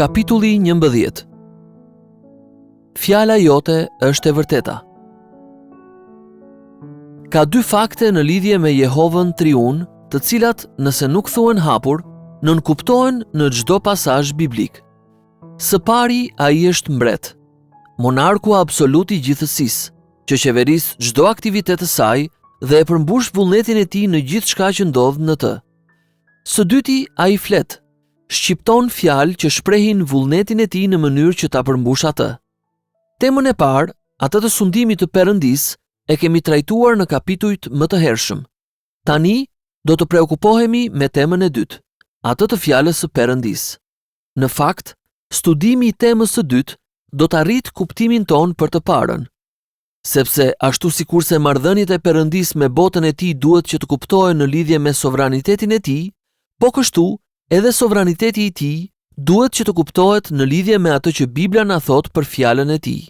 Kapitulli 11. Fjala jote është e vërteta. Ka dy fakte në lidhje me Jehovën Triun, të cilat, nëse nuk thuhen hapur, nënkuptohen në çdo pasazh biblik. Së pari, ai është mbret, monarku absolut i gjithësisë, që qeveris çdo aktivitet të saj dhe e përmbush vullnetin e tij në gjithçka që ndodh në të. Së dyti, ai flet, shqipton fjalë që shprehin vullnetin e tij në mënyrë që ta përmbush atë. Temën e parë, atë të sundimit të Perëndisë, e kemi trajtuar në kapitujt më të hershëm. Tani do të preokupohemi me temën e dytë, atë të fjalës së Perëndisë. Në fakt, studimi i temës së dytë do të arrit kuptimin ton për të parën. Sepse ashtu sikurse marrëdhëniet e Perëndisë me botën e tij duhet që të kuptohen në lidhje me sovranitetin e tij, po kështu edhe sovraniteti i tij duhet që të kuptohet në lidhje me atë që Bibla na thot për fjalën e tij.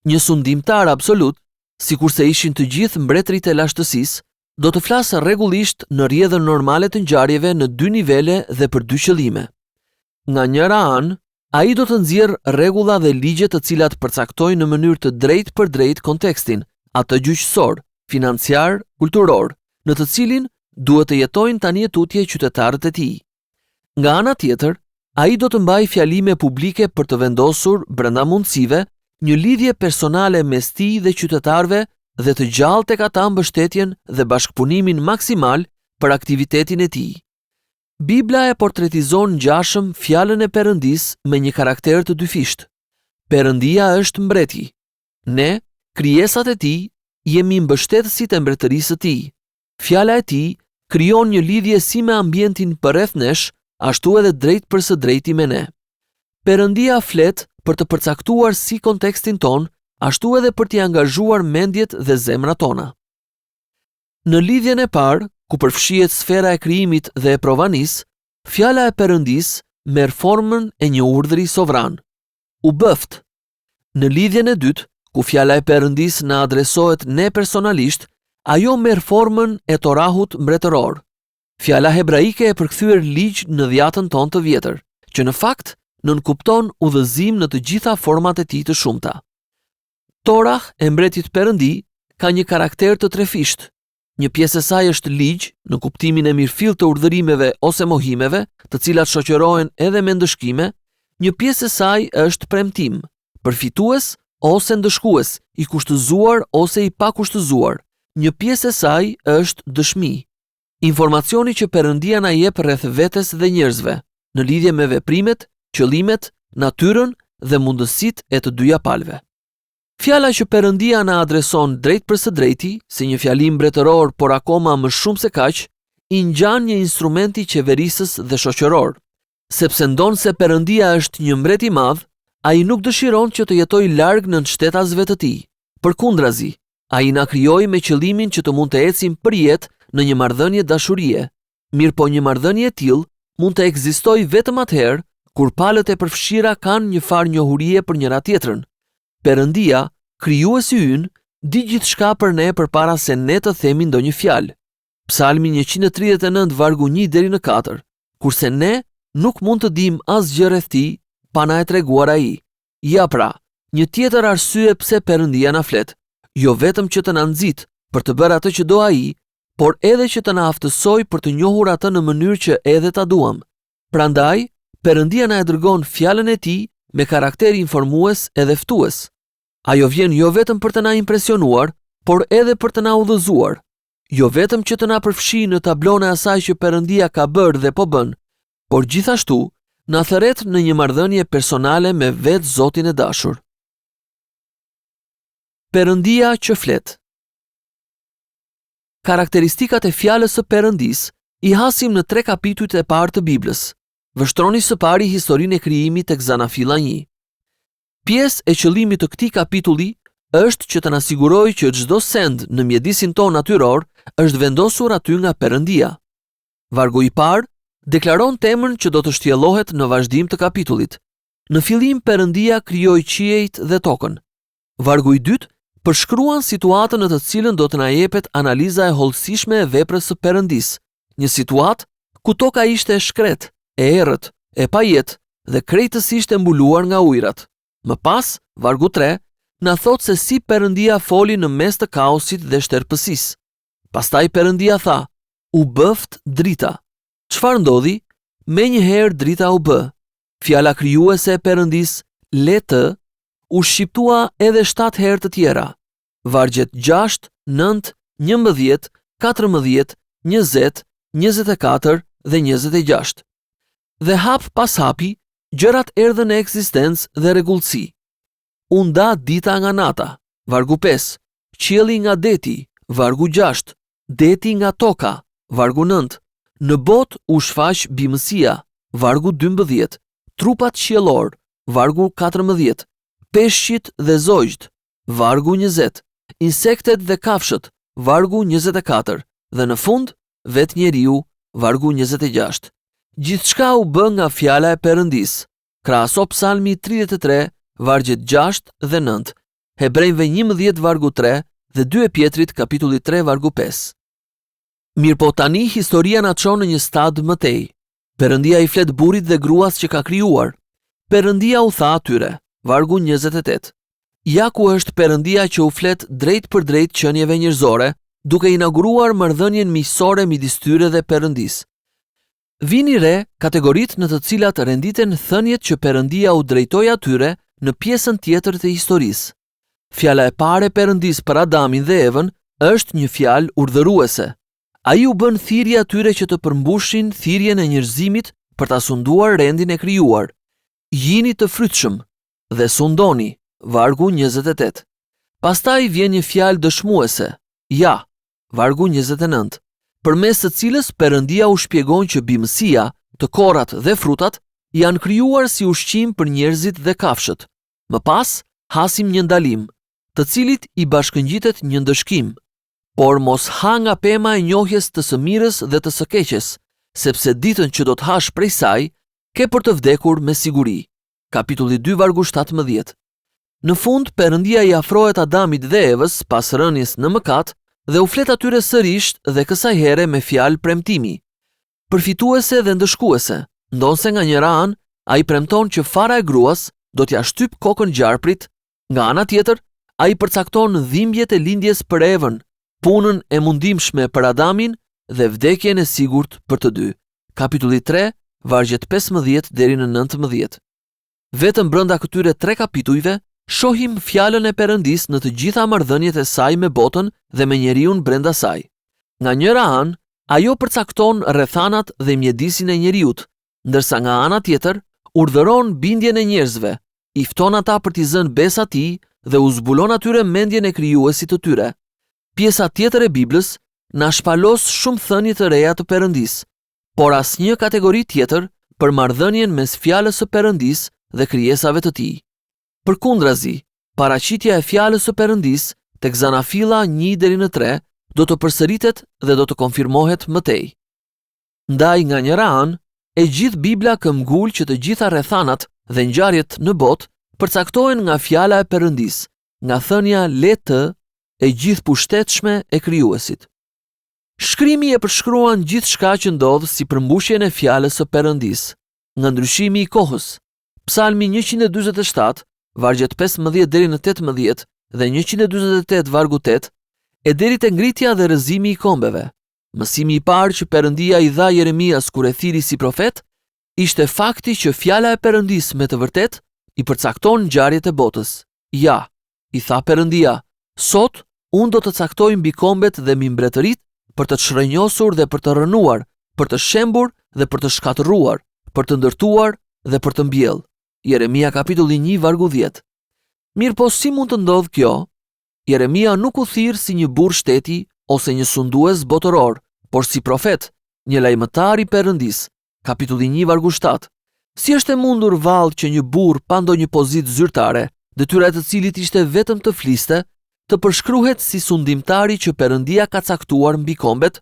Një sundimtar absolut, sikurse ishin të gjithë mbretërit e lashtësisë, do të flasë rregullisht në rrjedhën normale të ngjarjeve në dy nivele dhe për dy qëllime. Nga njëra anë, ai do të nxjerrë rregulla dhe ligje të cilat përcaktojnë në mënyrë të drejtë për drejtë kontekstin, atë gjyqësor, financiar, kulturor, në të cilin duhet të jetojnë tani tutje qytetarët e tij. Nga ana tjetër, ai do të mbajë fjalime publike për të vendosur brenda mundësive një lidhje personale mes tij dhe qytetarëve dhe të gjallë tek ata mbështetjen dhe bashkëpunimin maksimal për aktivitetin e tij. Bibla e portretizon ngjashëm fjalën e Perëndisë me një karakter të dyfisht. Perëndia është mbreti. Ne, krijesat e tij, jemi mbështetësit e mbretërisë së tij. Fjala e tij krijon një lidhje si me ambientin përreth nesh, ashtu edhe drejt për së drejti me ne. Perëndia flet për të përcaktuar si kontekstin ton, ashtu edhe për t'i angazhuar mendjet dhe zemrat tona. Në lidhjen e parë, ku përfshihet sfera e krijimit dhe e provanisë, fjala e Perëndisë merr formën e një urdhri sovran. U bëft. Në lidhjen e dytë, ku fjala e Perëndisë na adresohet ne personalisht, ajo merr formën e Torahut mbretëror. Fjala hebraike e përkthyer ligj në dhjatën tonë të vjetër, që në fakt nënkupton udhëzim në të gjitha format e tij të shumta. Torah e mbretit Perëndi ka një karakter të trefisht. Një pjesë e saj është ligj, në kuptimin e mirëfillt të urdhërimeve ose mohimeve, të cilat shoqërohen edhe me ndëshkime. Një pjesë e saj është premtim, përfitues ose ndëshkues, i kushtëzuar ose i pakushtëzuar. Një pjesë e saj është dëshmi, informacioni që Perëndia na jep rreth vetes dhe njerëzve, në lidhje me veprimet, qëllimet, natyrën dhe mundësitë e të dyja palëve. Fjala që Perëndia na adreson drejt për së drejti, si një fjalim mbretëror, por akoma më shumë se kaq, i ngjan një instrument i qeverisës dhe shoqëror. Sepse ndon se Perëndia është një mbret i madh, ai nuk dëshiron që të jetojë larg nën shtetasve të tij. Përkundrazi, ai na krijoi me qëllimin që të mund të ecim përjet në një marrëdhënie dashurie. Mirëpo një marrëdhënie e tillë mund të ekzistojë vetëm atëherë kur palët e përfshira kanë një farë njohurie për njëra tjetrën. Perëndia, krijuesi ynë, di gjithçka për ne përpara se ne të themi ndonjë fjalë. Psalmi 139 vargu 1 deri në 4. Kurse ne nuk mund të dim asgjë rreth tij pa na e treguar ai. Ja pra, një tjetër arsye pse Perëndia na flet, jo vetëm që të na nxit për të bërë atë që do ai, por edhe që të na aftësoj për të njohur atë në mënyrë që edhe ta duam. Prandaj, Perëndia na e dërgon fjalën e tij me karakter informues edhe ftues. Ajo vjen jo vetëm për të na impresionuar, por edhe për të na udhëzuar. Jo vetëm që të na përfshi në tablon e asaj që Perëndia ka bërë dhe po bën, por gjithashtu na thërret në një marrëdhënie personale me vetë Zotin e dashur. Perëndia që flet. Karakteristikat e fjalës së Perëndisë i hasim në 3 kapitujt e parë të Biblës. Vështroni së pari historinë e krijimit tek Zanafilla 1. Pjesë e qëllimit të këtij kapitulli është që të na sigurojë që çdo send në mjedisin ton natyror është vendosur aty nga Perëndia. Vargu i parë deklaron temën që do të shtjellohet në vazhdim të kapitullit. Në fillim Perëndia krijoi qiejt dhe tokën. Vargu i dytë përshkruan situatën në të cilën do të na jepet analiza e hollësishme e veprës së Perëndisë, një situatë ku toka ishte e shkret, e errët, e pajet, dhe krejtësisht e mbuluar nga ujërat. Më pas, vargu 3, na thot se si Perëndia foli në mes të kaosit dhe shterpësisë. Pastaj Perëndia tha: "U bëft drita." Çfarë ndodhi? Menjëherë drita u bë. Fjala krijuese e Perëndisë, le të, u shqiptua edhe 7 herë të tjera. Vargjet 6, 9, 11, 14, 20, 24 dhe 26. Dhe hap pas hapi, gjërat erdhën në ekzistencë dhe rregullsi. U nda dita nga nata, vargu 5, qielli nga deti, vargu 6, deti nga toka, vargu 9, në botë u shfaq bimësia, vargu 12, trupat qiellor, vargu 14, peshqit dhe zogjt, vargu 20, insektet dhe kafshët, vargu 24, dhe në fund, vetë njeriu, vargu 26. Gjithçka u bë nga fjala e Perëndisë. Krahaso Psalmi 33, vargjet 6 dhe 9, Hebrejve 11 vargu 3 dhe 2 Pjetrit kapitulli 3 vargu 5. Mirpo tani historia na çon në një stad më tej. Perëndia i flet burrit dhe gruas që ka krijuar. Perëndia u tha atyre, vargu 28. Ja ku është Perëndia që u flet drejt për drejt qenieve njerëzore, duke inauguruar marrëdhënien miqësore midis tyre dhe Perëndisë. Vini re kategoritë në të cilat renditen thënjet që Perëndia u drejtoi atyre në pjesën tjetër të historisë. Fjala e parë e Perëndisë për Adamin dhe Evën është një fjalë urdhëruese. Ai u bën thirrje atyre që të përmbushin thirrjen e njerëzimit për ta sunduar rendin e krijuar. Jini të frytshëm dhe sundoni, vargu 28. Pastaj vjen një fjalë dëshmuese, ja, vargu 29, përmes së cilës Perëndia u shpjegon që bimësia, të korrat dhe frutat janë krijuar si ushqim për njerëzit dhe kafshët. Më pas, hasim një ndalim, të cilit i bashkëngjitet një ndëshkim. Por mos ha nga pema e njohjes të së mirës dhe të së keqes, sepse ditën që do të hash prej saj, ke për të vdekur me siguri. Kapitulli 2 vargu 17. Në fund, Perëndia i afrohet Adamit dhe Evës pas rënies në mëkat dhe u flet atyre sërish dhe kësaj here me fjalë premtimi. Përfituese dhe ndëshkuese, ndonse nga njëra anë, ai premton që fara e gruas do t'ja shtyp kokën gjarprit, nga ana tjetër, ai përcakton dhimbjet e lindjes për Evën, punën e mundimshme për Adamin dhe vdekjen e sigurt për të dy. Kapitulli 3, vargjet 15 deri në 19. Vetëm brenda këtyre 3 kapitujve shohim fjalën e Perëndisë në të gjitha marrëdhëniet e saj me botën dhe me njeriun brenda saj. Nga njëra anë, ajo përcakton rrethanat dhe mjedisin e njeriut, ndërsa nga ana tjetër urdhëron bindjen e njerëzve, i fton ata për t'i zënë besë atij dhe u zbulon atyre mendjen e krijuesit të tyre. Pjesa tjetër e Biblës na shpalos shumë thënie të reja të Perëndisë, por asnjë kategori tjetër për marrëdhënien mes fjalës së Perëndisë dhe krijesave të tij. Përkundrazi, paraqitja e fjalës së Perëndisë tek Zanafilla 1 deri në 3 do të përsëritet dhe do të konfirmohet më tej. Ndaj nga njëra anë, e gjithë Bibla këmbgul që të gjitha rrethanat dhe ngjarjet në botë përcaktohen nga fjala e Perëndisë, nga thënia le të e gjithë pushtetshme e krijuesit. Shkrimi e përshkruan gjithçka që ndodh si përmbushjen e fjalës së Perëndisë, nga ndryshimi i kohës. Psalmi 147, vargjet 15 deri në 18 dhe 148 vargu 8, e deri te ngritja dhe rrëzimi i kombeve. Mësimi i parë që Perëndia i dha Jeremias kur e thiri si profet, ishte fakti që fjala e Perëndisë me të vërtetë i përcakton ngjarjet e botës. Ja, i tha Perëndia, sot unë do të caktoj mbi kombet dhe mbi mbretërit për të shrenjosur dhe për të rënuar, për të shembur dhe për të shkatëruar, për të ndërtuar dhe për të mbjellë. Jeremia kapitulli 1 vargu 10. Mirë po si mund të ndodhë kjo? Jeremia nuk u thirr si një burr shteti ose një sundues botëror, por si profet, një lajmëtar i Perëndisë. Kapitulli 1 vargu 7. Si është e mundur vallë që një burr pa ndonjë pozitë zyrtare, detyra e të cilit ishte vetëm të fliste, të përshkruhet si sundimtari që Perëndia ka caktuar mbi kombet,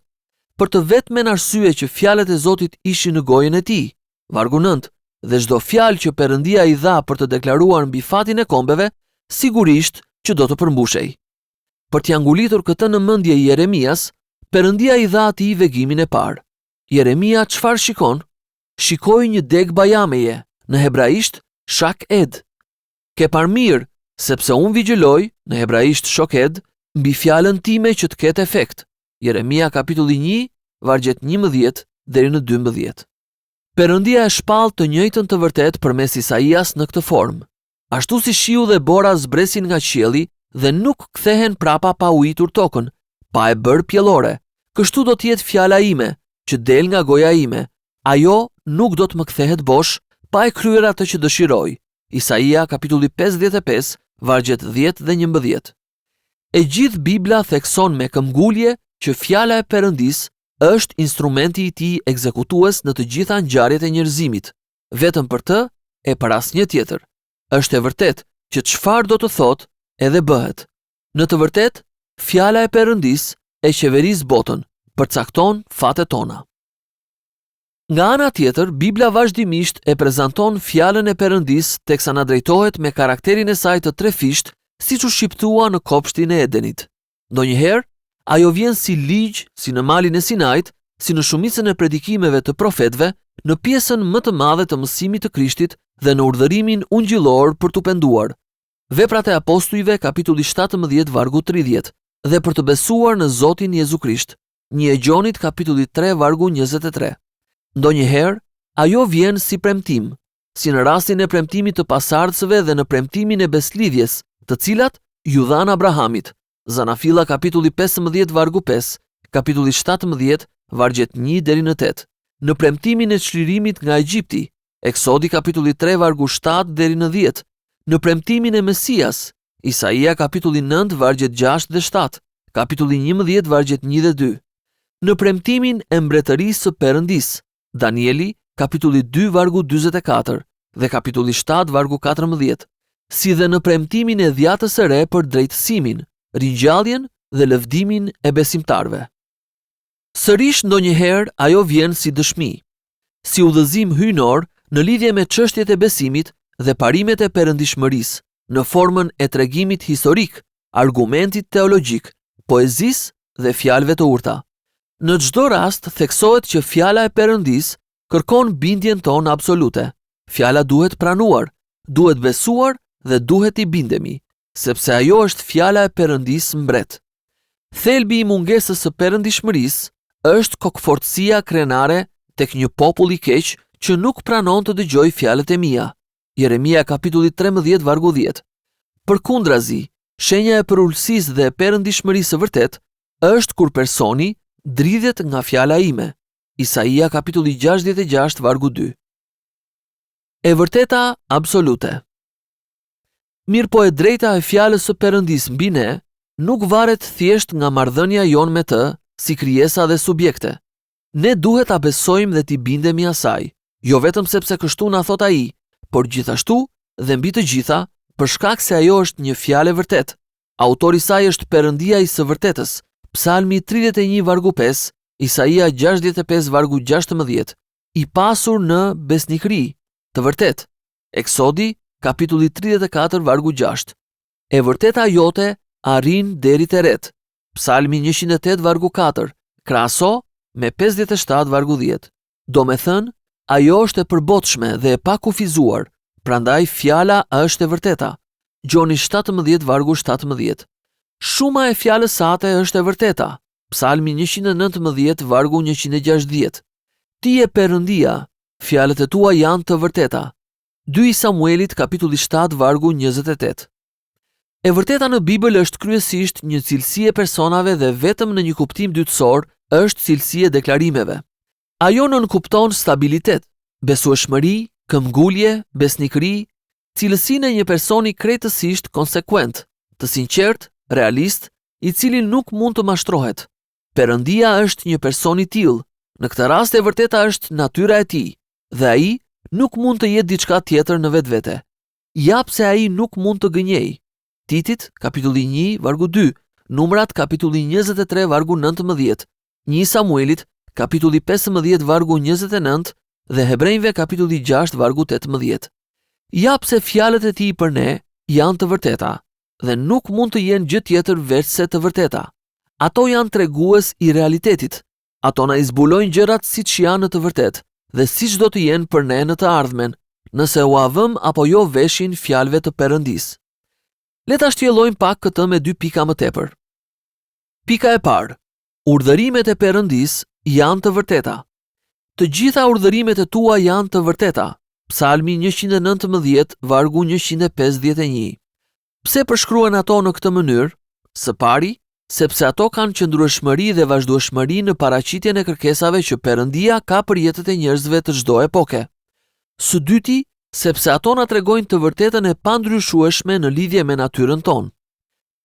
për të vetmen arsye që fjalët e Zotit ishin në gojën e tij. Vargu 9. Dhe çdo fjalë që Perëndia i dha për të deklaruar mbi fatin e kombeve, sigurisht që do të përmbushej. Për t'ia ngulitur këtë në mendje Jeremias, Perëndia i dha atij vegimin e parë. Jeremia çfarë shikon? Shikoi një deg bajameje, në hebraisht shak-ed. Ke parë mirë, sepse unë vigjëloj, në hebraisht shoked, mbi fjalën time që të ketë efekt. Jeremia kapitulli 1, vargjet 11 deri në 12. Perëndia e shpall të njëjtën të vërtet përmes Isaias në këtë formë. Ashtu si shiu dhe bora zbresin nga qielli dhe nuk kthehen prapa pa ujitur tokën, pa e bërë pjellore, kështu do të jetë fjala ime që del nga goja ime. Ajo nuk do të më kthehet bosh pa e kryer atë që dëshiroj. Isaia kapitulli 55, vargjet 10 dhe 11. E gjithë Bibla thekson me këmbgulje që fjala e Perëndis është instrumenti i tij ekzekutues në të gjitha ngjarjet e njerëzimit, vetëm për të e për asnjë tjetër. Është e vërtet që çfarë do të thotë edhe bëhet. Në të vërtetë, fjala e Perëndis e qeveris botën, përcakton fatet tona. Nga ana tjetër, Bibla vazhdimisht e prezanton fjalën e Perëndis teksa na drejtohet me karakterin e saj të trefisht, siç u shqiptua në kopshtin e Edenit. Ndonjëherë, ajo vjen si ligj, si në malin e Sinait, si në shumicën e predikimeve të profetëve, në pjesën më të madhe të mësimit të Krishtit dhe në urdhërimin ungjillor për t'u penduar. Veprat e Apostujve, kapitulli 17, vargu 30, dhe për të besuar në Zotin Jezu Krisht. 1 Gjonit, kapitulli 3, vargu 23. Ndonjëherë, ajo vjen si premtim, si në rastin e premtimit të pasardhësve dhe në premtimin e beslidhjes, të cilat ju dhan Abrahamit. Zanafilla kapitulli 15 vargu 5, kapitulli 17 vargjet 1 deri në 8. Në premtimin e çlirimit nga Egjipti, Eksodi kapitulli 3 vargu 7 deri në 10. Në premtimin e Mesias, Isaia kapitulli 9 vargjet 6 dhe 7, kapitulli 11 vargjet 1 dhe 2. Në premtimin e mbretërisë së Perëndis, Danieli kapitulli 2 vargu 44 dhe kapitulli 7 vargu 14, si dhe në premtimin e dhjatës së re për drejtësimin, ringjalljen dhe lëvdimin e besimtarve. Sërish ndonjëherë ajo vjen si dëshmi, si udhëzim hyjnor në lidhje me çështjet e besimit dhe parimet e perëndishmërisë, në formën e tregimit historik, argumentit teologjik, poezisë dhe fjalëve të urta. Në çdo rast theksohet që fjala e Perëndis kërkon bindjen tonë absolute. Fjala duhet pranuar, duhet besuar dhe duhet i bindemi, sepse ajo është fjala e Perëndis mbret. Thelbi i mungesës së perëndishmërisë është kokfortësia krenare tek një popull i keq që nuk pranon të dëgjoj fjalët e mia. Jeremia kapitulli 13 vargu 10. Përkundrazi, shenja e përulësisë dhe e perëndishmërisë së vërtet është kur personi dridhet nga fjala ime. Isaia kapitulli 66 vargu 2. E vërteta absolute. Mirë po e drejta e fjalës së Perëndis mbi ne nuk varet thjesht nga marrëdhënia jon me të si krijesa dhe subjekte. Ne duhet ta besojmë dhe t'i bindemi asaj, jo vetëm sepse kështu na thot ai, por gjithashtu dhe mbi të gjitha për shkak se ajo është një fjalë e vërtetë. Autori i saj është Perëndia i së vërtetës. Psalmi 31 vargu 5, Isaia 65 vargu 16, i pasur në besnikëri, të vërtet. Eksodi kapitulli 34 vargu 6. E vërteta jote arrin deri te ret. Psalmi 108 vargu 4, krahaso me 57 vargu 10. Do me thënë, ajo është e përbotshme dhe e pakufizuar, prandaj fjala është e vërteta. Gjoni 17 vargu 17. Shuma e fjalës sate është e vërteta. Psalmi 119 vargu 160. Ti je Perëndia, fjalët e tua janë të vërteta. 2 Samuelit kapitulli 7 vargu 28. E vërteta në Bibël është kryesisht një cilësi e personave dhe vetëm në një kuptim dytësor është cilësi e deklarimeve. Ajo nënkupton stabilitet, besueshmëri, këmbgulje, besnikëri, cilësinë e një personi krejtësisht konsekuent, të sinqert, realist, i cili nuk mund të mashtrohet. Perëndia është një person i tillë. Në këtë rast e vërteta është natyra e tij, dhe ai nuk mund të jetë diçka tjetër në vetvete. Jap se ai nuk mund të gënjej. Titit, kapitulli 1, vargu 2, Numrat, kapitulli 23, vargu 19, 1 Samuelit, kapitulli 15, vargu 29 dhe Hebrejve, kapitulli 6, vargu 18. Jap se fjalët e tij për ne janë të vërteta dhe nuk mund të jenë gjë tjetër veç se të vërteta. Ato janë tregues i realitetit. Ato na i zbulojnë gjërat siç janë në të vërtetë dhe siç do të jenë për ne në të ardhmen, nëse u avëm apo jo veshin fjalëve të Perëndisë. Le ta shtjellojmë pak këtë me 2 pika më tepër. Pika e parë. Urdhërimet e Perëndisë janë të vërteta. Të gjitha urdhërimet e tua janë të vërteta. Psalmi 119, vargu 151. Pse përshkruan ato në këtë mënyrë? Së pari, sepse ato kanë qëndrueshmëri dhe vazhdueshmëri në paraqitjen e kërkesave që Perëndia ka për jetët e njerëzve të çdo epoke. Së dyti, sepse ato na tregojnë të vërtetën e pandryshueshme në lidhje me natyrën tonë.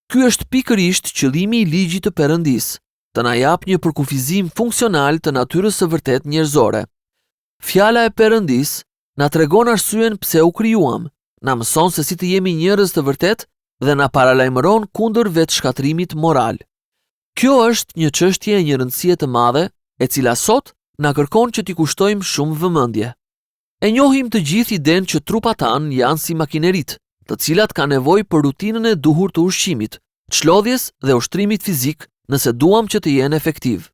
Ky është pikërisht qëllimi i ligjit të Perëndisë, të na japë një përkufizim funksional të natyrës së vërtet njerëzore. Fjala e Perëndisë na tregon arsyen pse u krijuam, na mëson se si të jemi njerëz të vërtet dhe na paralajmëron kundër vetëshkatrimit moral. Kjo është një çështje e një rëndësie të madhe, e cila sot na kërkon që t'i kushtojmë shumë vëmendje. E njohim të gjithë idenë që trupat tanë janë si makinerit, të cilat ka nevojë për rutinën e duhur të ushqimit, çlodhjes dhe ushtrimit fizik nëse duam që të jenë efektiv.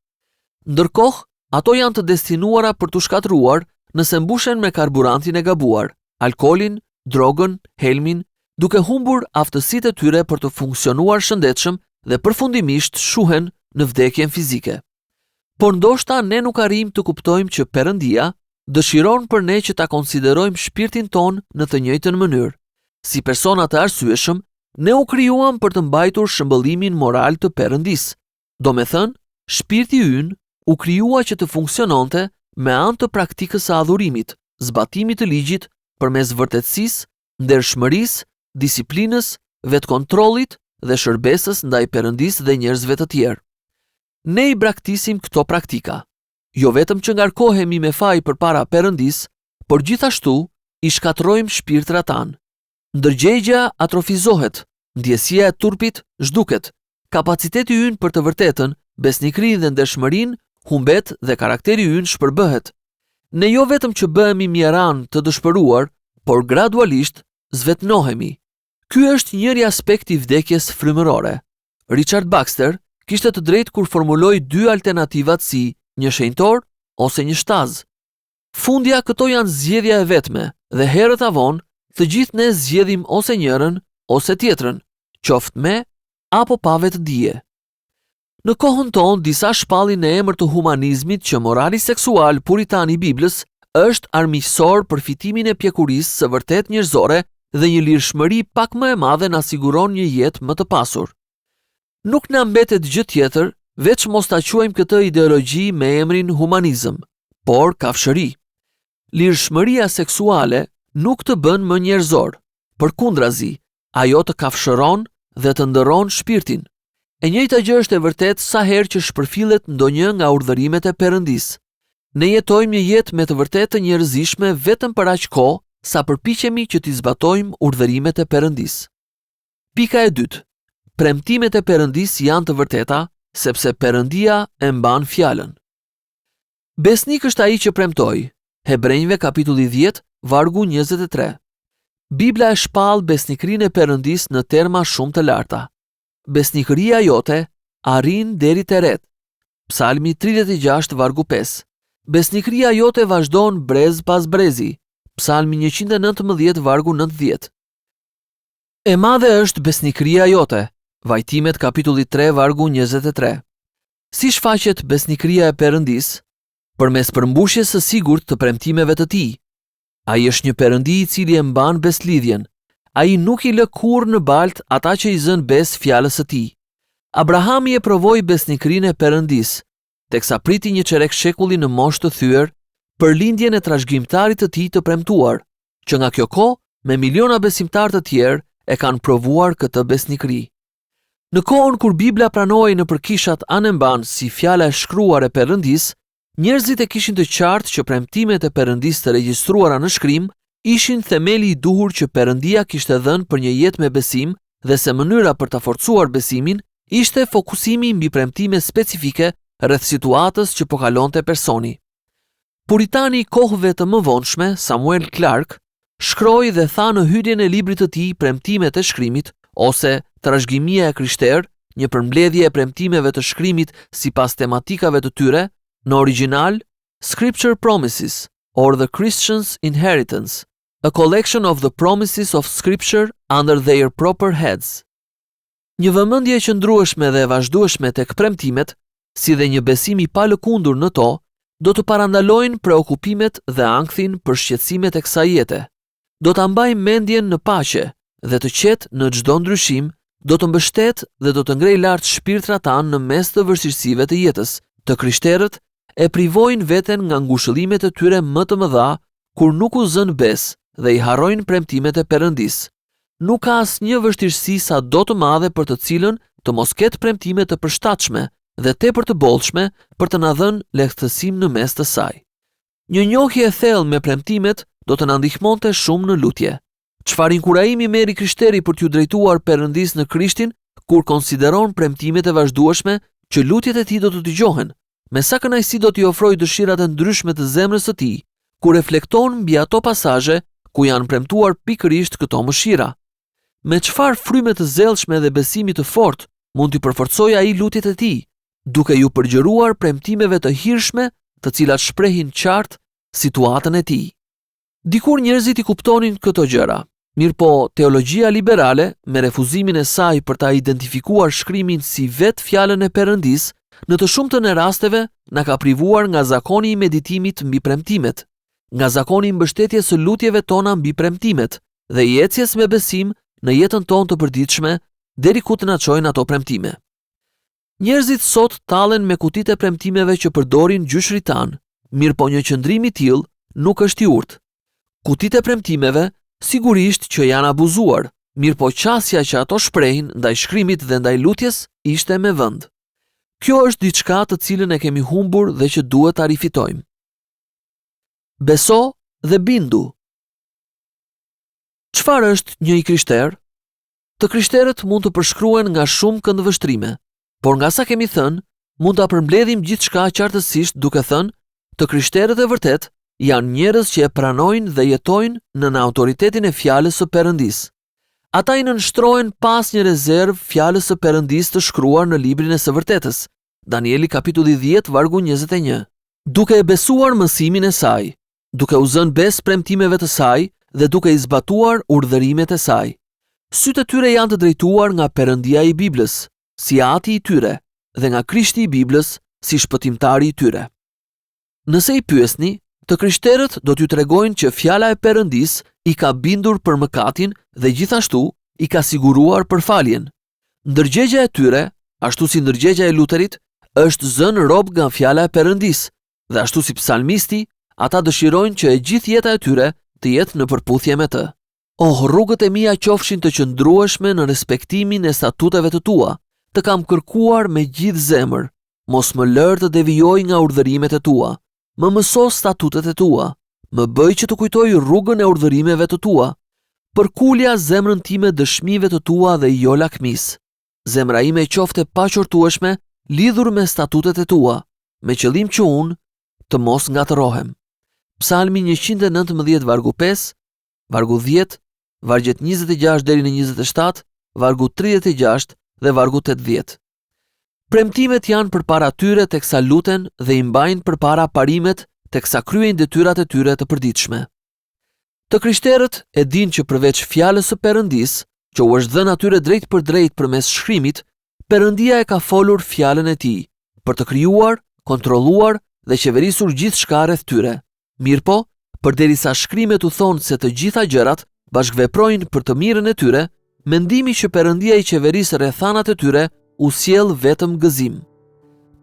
Ndërkohë, ato janë të destinuara për të shkatruar nëse mbushen me karburantin e gabuar, alkolin, drogën, helmin, duke humbur aftësitë e tyre për të funksionuar shëndetshëm dhe përfundimisht shuhen në vdekjen fizike. Por ndoshta ne nuk arrijmë të kuptojmë që Perëndia dëshiron për ne që ta konsiderojmë shpirtin ton në të njëjtën mënyrë. Si persona të arsyeshëm, ne u krijuam për të mbajtur shëmbëllimin moral të Perëndisë. Domethënë, shpirti ynë u krijua që të funksiononte me anë të praktikës së adhurimit, zbatimit të ligjit, përmes vërtetësisë, ndershmërisë, disiplinës, vetkontrollit dhe shërbesës ndaj Perëndisë dhe njerëzve të tjerë. Ne i braktisim këto praktika, jo vetëm që ngarkohemi me faj përpara Perëndisë, por gjithashtu i shkatrojmë shpirtrat tanë. Ndërgjegja atrofizohet, ndjesia e turpit zhduket, kapaciteti ynë për të vërtetën, besnikrinë dhe ndershmërinë humbet dhe karakteri ynë shpërbëhet. Ne jo vetëm që bëhemi mjeran të dëshpëruar, por gradualisht zvetnohemi. Ky është njëri aspekt i vdekjes frymërore. Richard Baxter kishte të drejtë kur formuloi 2 alternativat si një shenjtor ose një shtaz. Fundja këto janë zgjedhja e vetme dhe herët avon të gjithë ne zgjedhim ose njërin ose tjetrën, qoftë me apo pa vetëdije. Në kohën tonë, disa shpallin në emër të humanizmit që morali seksual puritan i Biblës është armiqësor për fitimin e pjekurisë së vërtet njerëzore dhe një lirshmëri pak më e madhe na siguron një jetë më të pasur. Nuk na mbetet gjë tjetër veç mos ta quajmë këtë ideologji me emrin humanizëm, por kafshëri. Lirshmëria seksuale nuk të bën më njerëzor, përkundrazi, ajo të kafshëron dhe të ndëron shpirtin. E njëjta gjë është e vërtet sa herë që shpërfillet ndonjë nga urdhërimet e Perëndisë. Ne jetojmë një jetë me të vërtetë të njerëzishme vetëm për aq kohë sa përpiqemi që t'i zbatojmë urdhërimet e Perëndisë. Pika e dytë. Premtimet e Perëndisë janë të vërteta sepse Perëndia e mban fjalën. Besnik është ai që premtoi. Hebrejve kapitulli 10, vargu 23. Bibla e shpall besnikrinë e Perëndisë në terma shumë të larta. Besnikëria jote arrin deri te ret. Psalmi 36, vargu 5. Besnikëria jote vazhdon brez pas brezi. Psalmi 119, vargu 90. E madhe është besnikëria jote. Vajtimet kapitulli 3, vargu 23. Si shfaqet besnikëria e Perëndisë? Përmes përmbushjes së sigurt të premtimeve të tij. Ai është një Perëndi i cili e mban beslidhjen. Ai nuk i lë kurrë në balt ata që i zën bes fjalës së tij. Abrahami e provoi besnikërinë e Perëndisë, teksa priti një çerek shekulli në moshë të thyer për lindjen e trashëgimtarit të tij të premtuar, që nga kjo kohë me miliona besimtarë të tjerë e kanë provuar këtë besnikëri. Në kohën kur Bibla pranohej në përkishat anë si fjala e shkruar e Perëndisë, njerëzit e kishin të qartë që premtimet e Perëndisë të regjistruara në shkrim ishin themeli i duhur që Perëndia kishte dhënë për një jetë me besim dhe se mënyra për ta forcuar besimin ishte fokusimi mbi premtime specifike rreth situatës që po kalonte personi. Puritani i kohëve të mëvonshme, Samuel Clark, shkroi dhe tha në hyrjen e librit të tij Premtimet e Shkrimit ose Trashëgimia e Krishterë, një përmbledhje e premtimeve të shkrimit sipas tematikave të tyre, në origjinal Scripture Promises or the Christian's Inheritance, a collection of the promises of Scripture under their proper heads. Një vëmendje e qëndrueshme dhe e vazhdueshme tek premtimet, si dhe një besim i palëkundur në to, do të parandalojnë preokupimet dhe ankthin për shqetësimet e kësaj jete. Do ta mbajë mendjen në paqe dhe të qetë në çdo ndryshim, do të mbështet dhe do të ngrej lart shpirtrat tanë në mes të vështirësive të jetës. Të krishterët e privojnë veten nga ngushëllimet e tyre më të mëdha kur nuk u zën bes dhe i harrojnë premtimet e Perëndis. Nuk ka asnjë vështirësi sa do të madhe për të cilën të mos ketë premtime të përshtatshme dhe tepër të bollshme për të na dhënë lehtësim në mes të saj. Një njohje e thellë me premtimet do të na ndihmonte shumë në lutje. Çfarë inkurajimi merri krishteri për t'ju drejtuar Perëndis në Krishtin kur konsideron premtimet e vazhdueshme që lutjet e tij do të dëgjohen, me sa kënaqësi do t'i ofrojë dëshirat e ndryshme të zemrës së tij, kur reflekton mbi ato pasazhe ku janë premtuar pikërisht këto mëshira. Me çfarë fryme të zellshme dhe besimi të fortë mund t'i përforcojë ai lutjet e tij, duke ju përgjëruar premtimeve të hirshme, të cilat shprehin qartë situatën e tij. Dikur njerëzit i kuptonin këto gjëra, mirëpo teologjia liberale, me refuzimin e saj për ta identifikuar shkrimin si vetë fjalën e Perëndis, në të shumtën e rasteve na ka privuar nga zakoni i meditimit mbi premtimet, nga zakoni i mbështetjes së lutjeve tona mbi premtimet dhe i ecjes me besim në jetën tonë të përditshme deri ku të na çojnë ato premtime. Njerëzit sot tallen me kutitë e premtimeve që përdorin gjyshrit tan, mirëpo një qëndrim i tillë nuk është i urtë. Kutitë e premtimeve sigurisht që janë abuzuar, mirëpo qasja që ato shprehin ndaj shkrimit dhe ndaj lutjes ishte me vend. Kjo është diçka të cilën e kemi humbur dhe që duhet ta rifitojmë. Beso dhe bindu. Çfarë është një i krishter? Të krishterët mund të përshkruhen nga shumë këndvështrime, por nga sa kemi thënë, mund ta përmbledhim gjithçka qartësisht duke thënë, të krishterët e vërtet janë njerëz që e pranojnë dhe jetojnë në autoritetin e fjalës së Perëndis. Ata i nënshtrohen pas një rezervë fjalës së Perëndis të shkruar në librin e së vërtetës, Danieli kapitulli 10 vargu 21, duke e besuar mësimin e saj, duke u zënë bes premtimeve të saj dhe duke i zbatuar urdhërimet e saj. Sytë e tyre janë të drejtuar nga Perëndia i Biblës, si ati i tyre, dhe nga Krishti i Biblës, si shpëtimtari i tyre. Nëse i pyesni, të krishterët do t'ju tregojnë që fjala e Perëndis i ka bindur për mëkatin dhe gjithashtu i ka siguruar përfaljen. Ndërgjegja e tyre, ashtu si ndërgjegja e Luterit, është zënë rob nga fjala e Perëndis, dhe ashtu si psalmisti, ata dëshirojnë që e gjithë jeta e tyre të jetë në përputhje me të. Oh, rrugët e mia qofshin të qëndrueshme në respektimin e statuteve të tua, të kam kërkuar me gjithë zemër, mos më lër të devijoj nga urdhërimet e tua, më mëso statutet e tua, më bëj që të kujtoj rrugën e urdhërimeve të tua, përkulja zemrën time dëshmive të tua dhe jo lakmis. Zemra ime qofte paqortueshme lidhur me statutet e tua, me qëllim që unë të mos ngatërohem. Psalmi 119 vargu 5, vargu 10, vargjet 26 deri në 27, vargu 36 dhe vargu 80. Premtimet janë përpara tyre teksa luten dhe i mbajnë përpara parimet teksa kryejnë detyrat e tyre të përditshme. Të krishterët e dinë që përveç fjalës së Perëndis, që u është dhënë atyre drejt për drejt përmes shkrimit, Perëndia e ka folur fjalën e tij për të krijuar, kontrolluar dhe qeverisur gjithçka rreth tyre. Mirëpo, përderisa shkrimet u thonë se të gjitha gjërat bashkëveprojnë për të mirën e tyre, mendimi që Perëndia i qeveris rrethanat e tyre u sjell vetëm gëzim.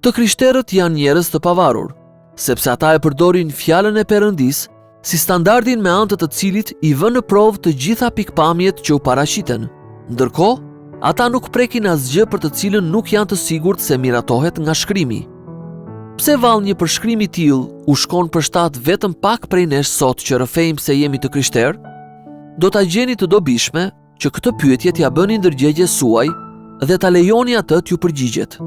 Të krishterët janë njerëz të pavarur, sepse ata e përdorin fjalën e Perëndis si standardin me anë të cilit i vënë në provë të gjitha pikpamjet që u paraqiten. Ndërkohë, ata nuk prekin asgjë për të cilën nuk janë të sigurt se miratohet nga shkrimi. Pse vallë një përshkrim i tillë u shkon përshtat vetëm pak prej nesh sot që rrëfejmë se jemi të krishterë? Do ta gjeni të dobishme që këtë pyetje t'ia bëni ndërgjegjes suaj dhe ta lejoni atë t'ju përgjigjet.